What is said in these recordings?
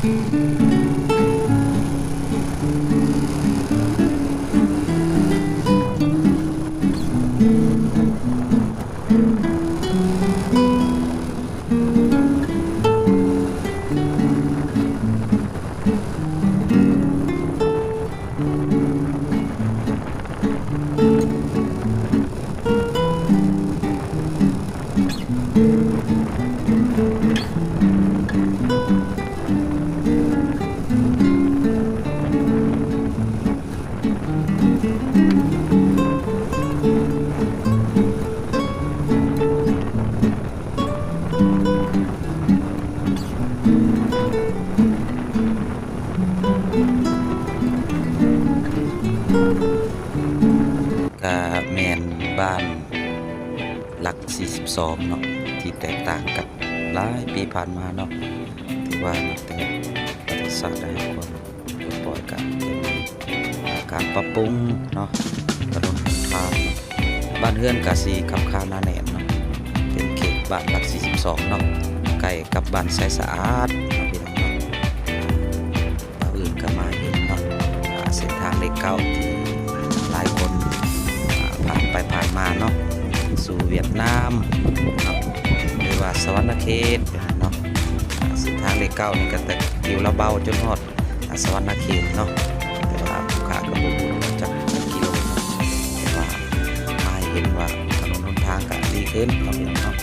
ก็แม่นบ้านหลัก42เนาะที่แตกต่างกับหลายปีผ่านมาเนาะที่ว่านับแต่ประวัติศาสตร์ได้คนปล่อยกันมีการปรับปรุงเนาะถนนทางบ้านเฮือนก็สิคับคาหนาแน่นเนาะเป็นเขตบ้านหลัก42เนาะใกล้กับบ้านไสสะอาดเนาะพี่น้องเนาะบ้านอื่นก็มาเห็นเนาะเส้นทางเลขเก้าที่หลายคนผ่านไปผ่านมาเนาะสู่เวียดนามเนาะหรือว่าสวรรณเขตเนาะเส้นทางเลขเก้านี่ก็แต่กิวละเบาจนฮอดสวรรณเขตเนาะแต่ว่าผู้ค้าก็บ่รู้จักกิโลเนาะแต่ว่ามาเห็นว่าถนนหนทางก็ดีขึ้นเนาะพี่น้องเนาะ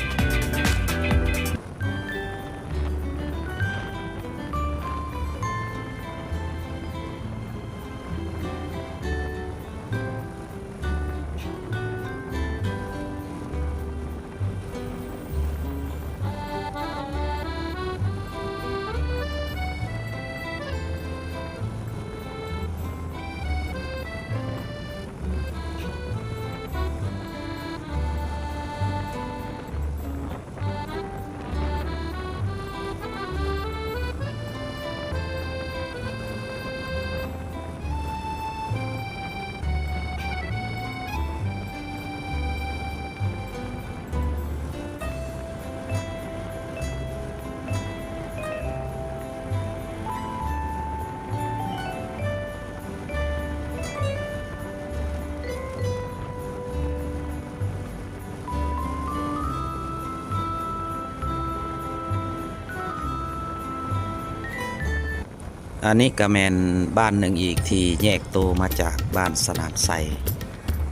อันนี้ก็แม่นบ้านหนึ่งอีกที่แยกโตมาจากบ้านสนามไซ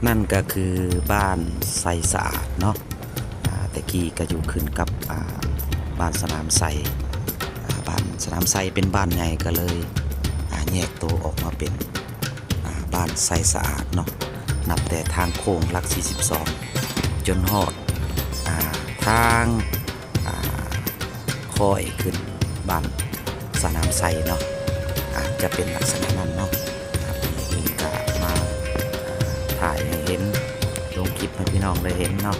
นั่นก็คือบ้านไซสะอาดเนาะแต่กี้ก็อยู่ขึ้นกับบ้านสนามไซบ้านสนามไซเป็นบ้านใหญ่ก็เลยแยกโตออกมาเป็นบ้านไซสะอาดเนาะนับแต่ทางโค้งหลัก42จนฮอดทางค่อยขึ้นบ้านสนามไซเนาะจะเป็นลักษณะนั้นเนาะนี่ก็มาถ่ายให้เห็นลงคลิปให้พี่น้องได้เห็นเนาะ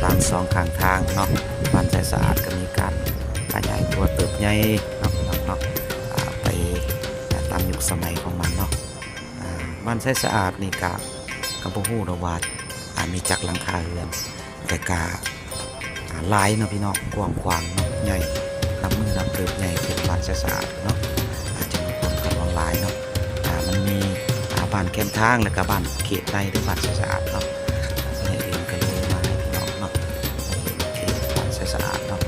ตาม2ข้างทางเนาะบ้านไซสะอาดก็มีการขยายตัวเติบใหญ่เนาะไปตามยุคสมัยของมันเนาะบ้านไซสะอาดนี่ก็บ่ฮู้ดอกว่ามีจักหลังคาเรือนแต่ก็หลายเนาะพี่น้องกว้างๆเนาะใหญ่นับมือนับเติบใหญ่เป็นบ้านไซสะอาดเนาะหลายเนาะมันมีบ้านแคมทางแล้วก็บ้านเขตในหรือบ้านสะอาดเนาะนี่เองก็เลยมาให้พี่น้องเนาะเขตบ้านสะอาดเนาะ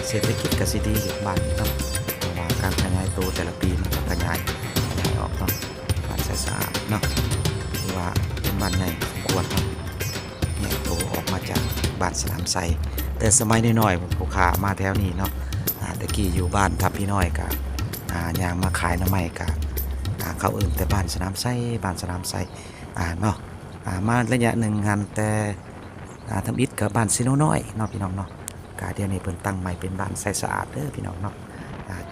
เศรษฐกิจก็สิดีอยู่บ้านเนาะว่าการขยายตัวแต่ละปีมันก็ขยายออกเนาะบ้านสะอาดเนาะคือว่าเป็นบ้านใหญ่สมควรเนาะเนี่ยโตออกมาจากบ้านสนามไซแต่สมัยน้อยๆผู้ค้ามาแถวนี้เนาะแต่กี้อยู่บ้านทับพี่น้อยก็ย่างมาขายน้ำไม้กะเขาเอิ้นแต่บ้านสนามไซบ้านสนามไซเนาะมาระยะหนึ่งหันแต่ทำอิฐกับบ้านซิโนน้อยเนาะพี่น้องเนาะกะเดี๋ยวนี้เพิ่นตั้งใหม่เป็นบ้านไซสะอาดเด้อพี่น้องเนาะ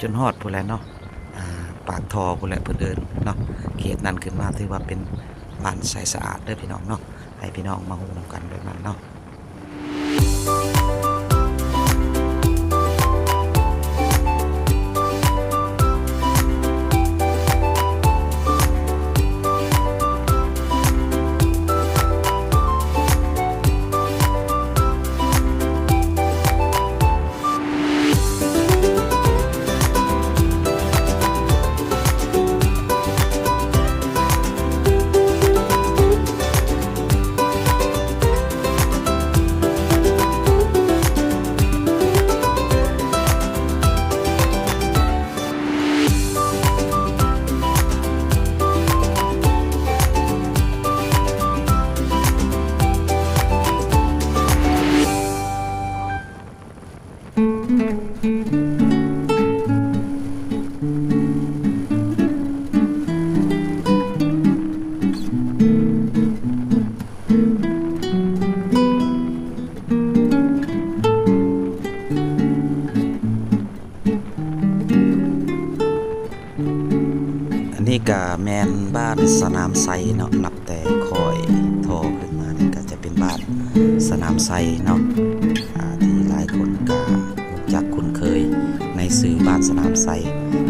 จนฮอดพุ่นแหละเนาะปากท่อพุ่นแหละเพิ่นเอิ้นเนาะเขตนั้นขึ้นมาถือว่าเป็นบ้านไซสะอาดเด้อพี่น้องเนาะให้พี่น้องมาฮู้นำกันแบบนั้นเนาะ นี่ก็แมนบ้านสนามไซเนาะนับแต่คอยโทรขึ้นมานี่ก็จะเป็นบ้านสนามไซเนาะที่หลายคนก็รู้จักคุ้นเคยในสื่อบ้านสนามไซ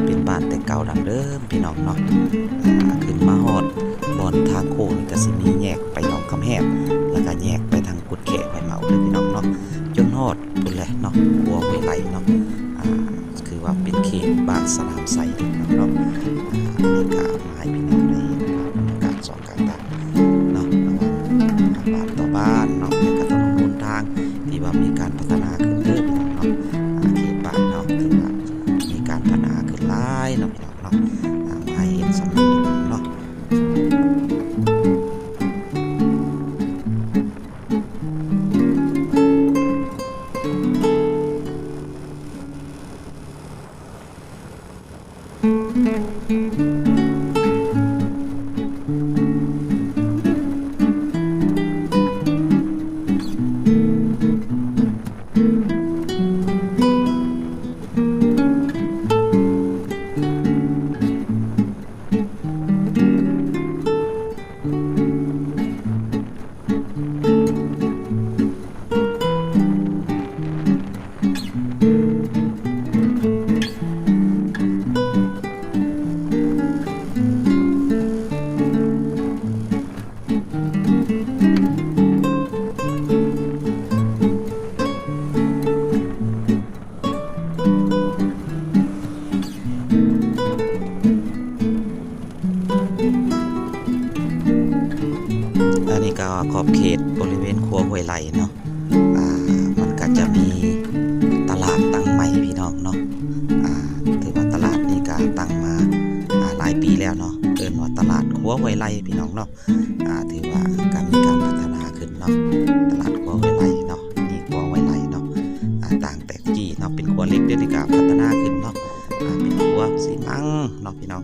เป็นบ้านแต่เก่าดังเดิมพี่น้องเนาะขึ้นมาฮอดบอนทางโค้งนี่ก็สิมีแยกไปหนองคำแหบแล้วก็แยกไปทางกุดแขกไปเหมาเด้อพี่น้องเนาะจนฮอดพุ่นแหละเนาะหัวห้วยไหลเนาะคือว่าเป็นเขตบ้านสนามไซเด้อพี่น้องเนาะอันนี้ก็มาให้พี่น้องได้เห็นบรรยากาศสองข้างทางเนาะระหว่างบ้านต่อบ้านเนาะแล้วก็ถนนหนทางที่ว่ามีการพัฒนาขึ้นเด้อพี่น้องเนาะเขตบ้านเนาะถือว่ามีการพัฒนาขึ้นหลายเนาะพี่น้องเนาะมาให้เห็นสำนึกเนาะอันนี้ก็ขอบเขตบริเวณครัวห้วยไหลเนาะมันก็จะมีตลาดตั้งใหม่พี่น้องเนาะถือว่าตลาดนี้ก็ตั้งมาหลายปีแล้วเนาะเอิ้นว่าตลาดครัวห้วยไหลพี่น้องเนาะถือว่าการมีการพัฒนาขึ้นเนาะตลาดครัวห้วยไหลเนาะนี่ครัวห้วยไหลเนาะต่างแต่กี้เนาะเป็นครัวเล็กเดี๋ยวนี้ก็พัฒนาขึ้นเนาะเป็นครัวสีมังเนาะพี่น้อง